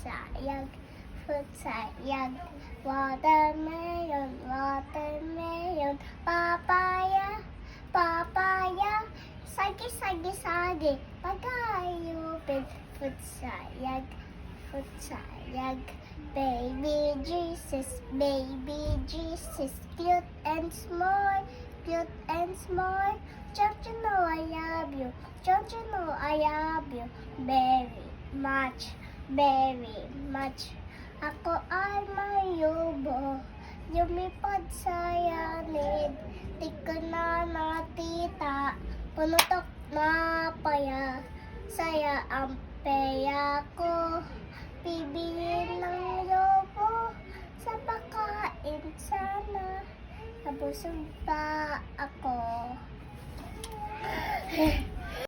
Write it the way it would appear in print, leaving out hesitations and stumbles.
sayang, fruit sayang. Watermelon, watermelon, papaya, papaya. Sagi, sagi, sagi, pagayupin. Fruit sayang, fruit sayang. Baby Jesus, cute and small, cute and small. Don't you know I love you? Don't you know I love you? Very much, very much. Ako ay mayubo, lumipad sa yanid. Di ko na nakita, punutok na paya. Saya ang peya ko, bibilin ng lobo. Sa pagkain sana, nabusog pa ako.